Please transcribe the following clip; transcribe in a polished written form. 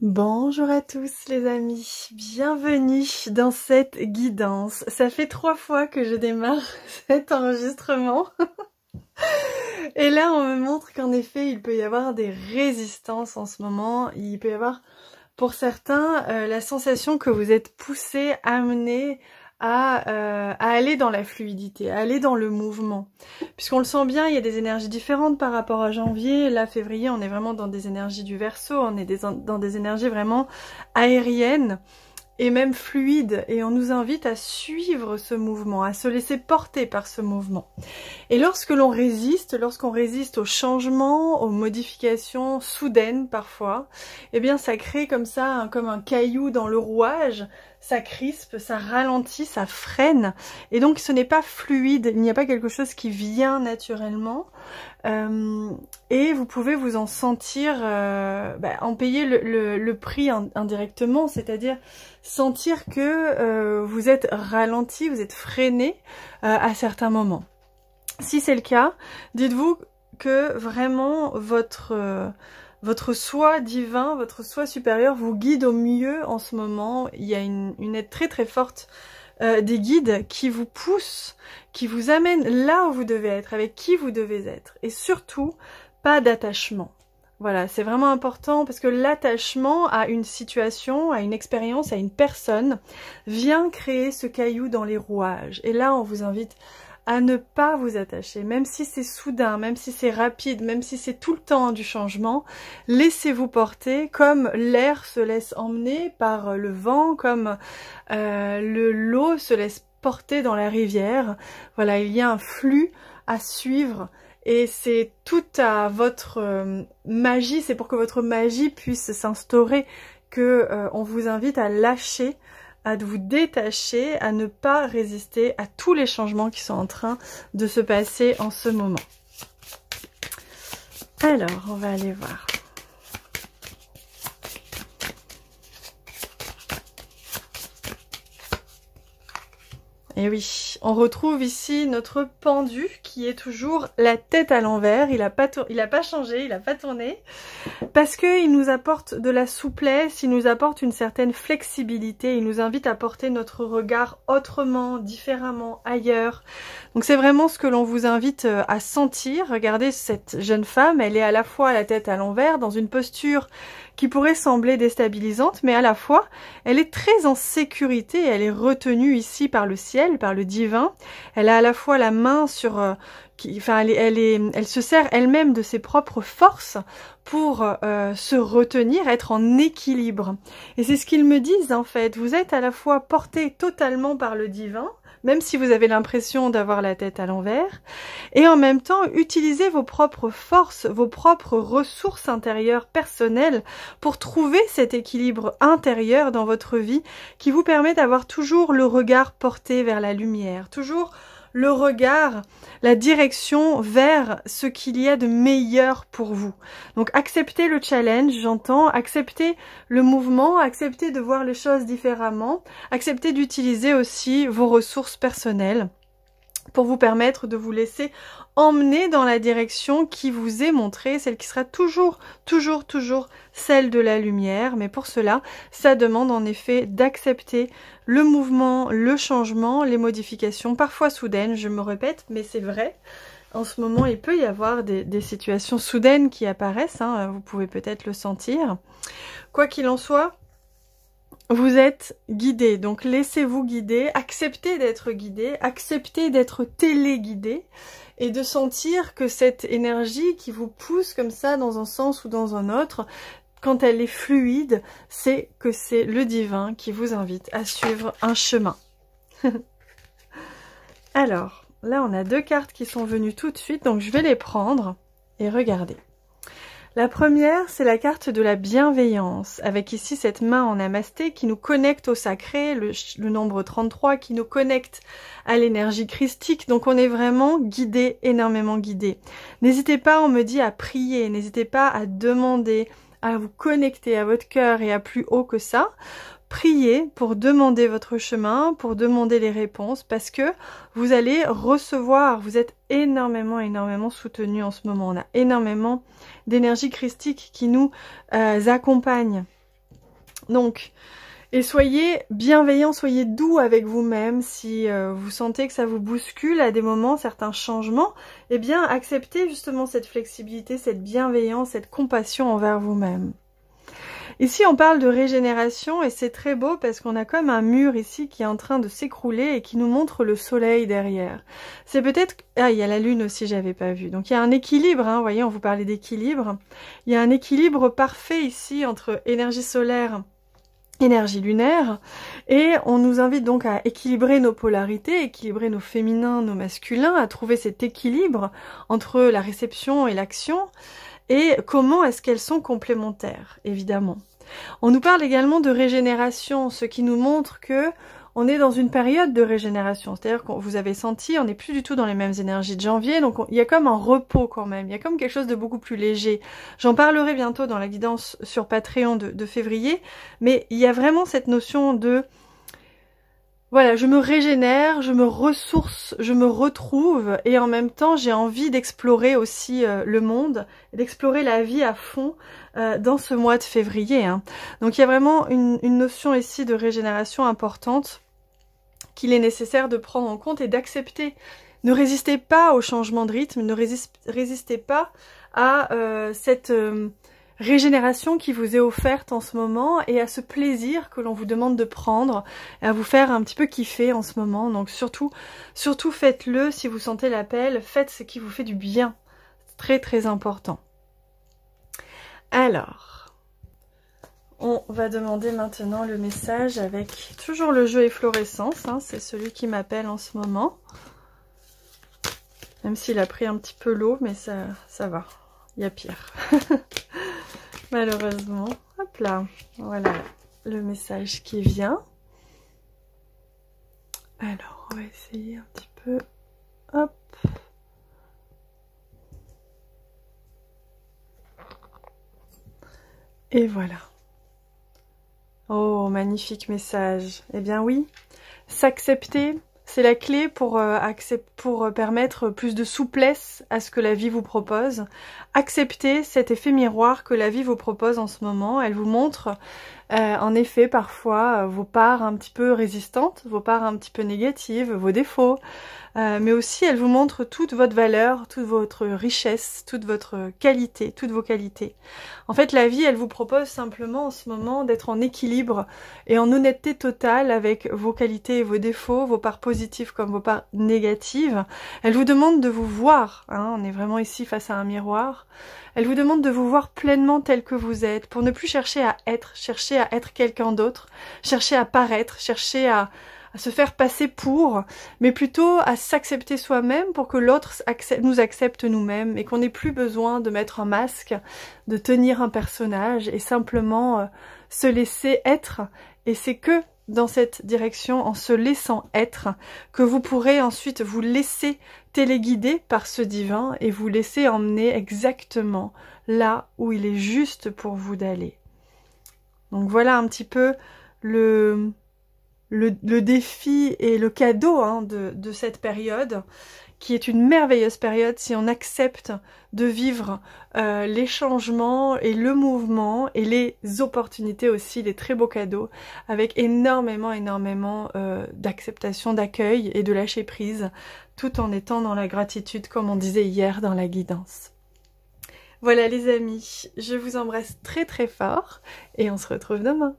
Bonjour à tous les amis, bienvenue dans cette guidance. Ça fait 3 fois que je démarre cet enregistrement et là on me montre qu'en effet il peut y avoir des résistances en ce moment. Il peut y avoir pour certains la sensation que vous êtes poussés, amenés à aller dans la fluidité, à aller dans le mouvement. Puisqu'on le sent bien, il y a des énergies différentes par rapport à janvier. Là, février, on est vraiment dans des énergies du Verseau, on est dans des énergies vraiment aériennes et même fluides. Et on nous invite à suivre ce mouvement, à se laisser porter par ce mouvement. Et lorsque l'on résiste, lorsqu'on résiste aux changements, aux modifications soudaines parfois, eh bien ça crée comme ça, comme un caillou dans le rouage. Ça crispe, ça ralentit, ça freine, et donc ce n'est pas fluide, il n'y a pas quelque chose qui vient naturellement, et vous pouvez vous en sentir, en payer le prix indirectement, c'est-à-dire sentir que vous êtes ralenti, vous êtes freiné à certains moments. Si c'est le cas, dites-vous que vraiment votre soi divin, votre soi supérieur vous guide au mieux en ce moment. Il y a une aide très très forte des guides qui vous poussent, qui vous amènent là où vous devez être, avec qui vous devez être. Et surtout, pas d'attachement. Voilà, c'est vraiment important parce que l'attachement à une situation, à une expérience, à une personne vient créer ce caillou dans les rouages. Et là, on vous invite à ne pas vous attacher, même si c'est soudain, même si c'est rapide, même si c'est tout le temps du changement, laissez-vous porter comme l'air se laisse emmener par le vent, comme l'eau se laisse porter dans la rivière. Voilà, il y a un flux à suivre et c'est tout à votre magie, c'est pour que votre magie puisse s'instaurer que on vous invite à lâcher, à vous détacher, à ne pas résister à tous les changements qui sont en train de se passer en ce moment. Alors, on va aller voir. Et oui, on retrouve ici notre pendu qui est toujours la tête à l'envers. Il a pas changé, il n'a pas tourné. Parce qu'il nous apporte de la souplesse, il nous apporte une certaine flexibilité, il nous invite à porter notre regard autrement, différemment, ailleurs. Donc c'est vraiment ce que l'on vous invite à sentir. Regardez cette jeune femme, elle est à la fois la tête à l'envers, dans une posture qui pourrait sembler déstabilisante, mais à la fois, elle est très en sécurité, elle est retenue ici par le ciel, par le divin. Elle a à la fois la main sur... elle se sert elle-même de ses propres forces pour se retenir, être en équilibre. Et c'est ce qu'ils me disent en fait. Vous êtes à la fois porté totalement par le divin, même si vous avez l'impression d'avoir la tête à l'envers, et en même temps utilisez vos propres forces, vos propres ressources intérieures personnelles pour trouver cet équilibre intérieur dans votre vie qui vous permet d'avoir toujours le regard porté vers la lumière, toujours le regard, la direction vers ce qu'il y a de meilleur pour vous. Donc acceptez le challenge, j'entends, acceptez le mouvement, acceptez de voir les choses différemment, acceptez d'utiliser aussi vos ressources personnelles pour vous permettre de vous laisser emmener dans la direction qui vous est montrée, celle qui sera toujours celle de la lumière. Mais pour cela, ça demande en effet d'accepter le mouvement, le changement, les modifications, parfois soudaines, je me répète, mais c'est vrai. En ce moment, il peut y avoir des situations soudaines qui apparaissent, hein, vous pouvez peut-être le sentir. Quoi qu'il en soit, vous êtes guidé, donc laissez-vous guider, acceptez d'être guidé, acceptez d'être téléguidé et de sentir que cette énergie qui vous pousse comme ça dans un sens ou dans un autre, quand elle est fluide, c'est que c'est le divin qui vous invite à suivre un chemin. Alors, là on a 2 cartes qui sont venues tout de suite, donc je vais les prendre et regarder. La première, c'est la carte de la bienveillance, avec ici cette main en namasté qui nous connecte au sacré, le nombre 33 qui nous connecte à l'énergie christique. Donc on est vraiment guidé, énormément guidé. N'hésitez pas, on me dit, à prier, n'hésitez pas à demander, à vous connecter à votre cœur et à plus haut que ça. Priez pour demander votre chemin, pour demander les réponses, parce que vous allez recevoir, vous êtes énormément soutenu en ce moment. On a énormément d'énergie christique qui nous accompagne. Donc, et soyez bienveillants, soyez doux avec vous-même. Si vous sentez que ça vous bouscule à des moments, certains changements, eh bien acceptez justement cette flexibilité, cette bienveillance, cette compassion envers vous-même. Ici on parle de régénération et c'est très beau parce qu'on a comme un mur ici qui est en train de s'écrouler et qui nous montre le soleil derrière. C'est peut-être... Ah, il y a la lune aussi, j'avais pas vu. Donc il y a un équilibre, hein, vous voyez, on vous parlait d'équilibre. Il y a un équilibre parfait ici entre énergie solaire, énergie lunaire, et on nous invite donc à équilibrer nos polarités, équilibrer nos féminins, nos masculins, à trouver cet équilibre entre la réception et l'action, et comment est-ce qu'elles sont complémentaires, évidemment. On nous parle également de régénération, ce qui nous montre que on est dans une période de régénération, c'est-à-dire que vous avez senti, on n'est plus du tout dans les mêmes énergies de janvier, donc il y a comme un repos quand même, il y a comme quelque chose de beaucoup plus léger. J'en parlerai bientôt dans la guidance sur Patreon de février, mais il y a vraiment cette notion de... Voilà, je me régénère, je me ressource, je me retrouve, et en même temps j'ai envie d'explorer aussi le monde, d'explorer la vie à fond dans ce mois de février. Hein. Donc il y a vraiment une notion ici de régénération importante qu'il est nécessaire de prendre en compte et d'accepter. Ne résistez pas au changement de rythme, ne résistez pas à cette... régénération qui vous est offerte en ce moment et à ce plaisir que l'on vous demande de prendre et à vous faire un petit peu kiffer en ce moment. Donc surtout faites-le si vous sentez l'appel, faites ce qui vous fait du bien. C'est très très important. Alors, on va demander maintenant le message avec toujours le jeu efflorescence, hein, c'est celui qui m'appelle en ce moment. Même s'il a pris un petit peu l'eau, mais ça va, il y a pire. Malheureusement, hop là, voilà le message qui vient. Alors, on va essayer un petit peu, hop. Et voilà. Oh, magnifique message. Eh bien oui, s'accepter, c'est la clé pour permettre plus de souplesse à ce que la vie vous propose. Acceptez cet effet miroir que la vie vous propose en ce moment. Elle vous montre en effet parfois vos parts un petit peu résistantes, vos parts un petit peu négatives, vos défauts. Mais aussi elle vous montre toute votre valeur, toute votre richesse, toute votre qualité, toutes vos qualités. En fait la vie elle vous propose simplement en ce moment d'être en équilibre et en honnêteté totale avec vos qualités et vos défauts, vos parts positives comme vos parts négatives. Elle vous demande de vous voir, hein, on est vraiment ici face à un miroir. Elle vous demande de vous voir pleinement tel que vous êtes, pour ne plus chercher à être quelqu'un d'autre, chercher à paraître, chercher à se faire passer pour, mais plutôt à s'accepter soi-même pour que l'autre nous accepte nous-mêmes et qu'on n'ait plus besoin de mettre un masque, de tenir un personnage et simplement se laisser être. Et c'est que dans cette direction, en se laissant être, que vous pourrez ensuite vous laisser téléguider par ce divin et vous laisser emmener exactement là où il est juste pour vous d'aller. Donc voilà un petit peu le défi et le cadeau hein, de cette période, qui est une merveilleuse période si on accepte de vivre les changements et le mouvement et les opportunités aussi, les très beaux cadeaux, avec énormément d'acceptation, d'accueil et de lâcher prise, tout en étant dans la gratitude comme on disait hier dans la guidance. Voilà les amis, je vous embrasse très très fort et on se retrouve demain.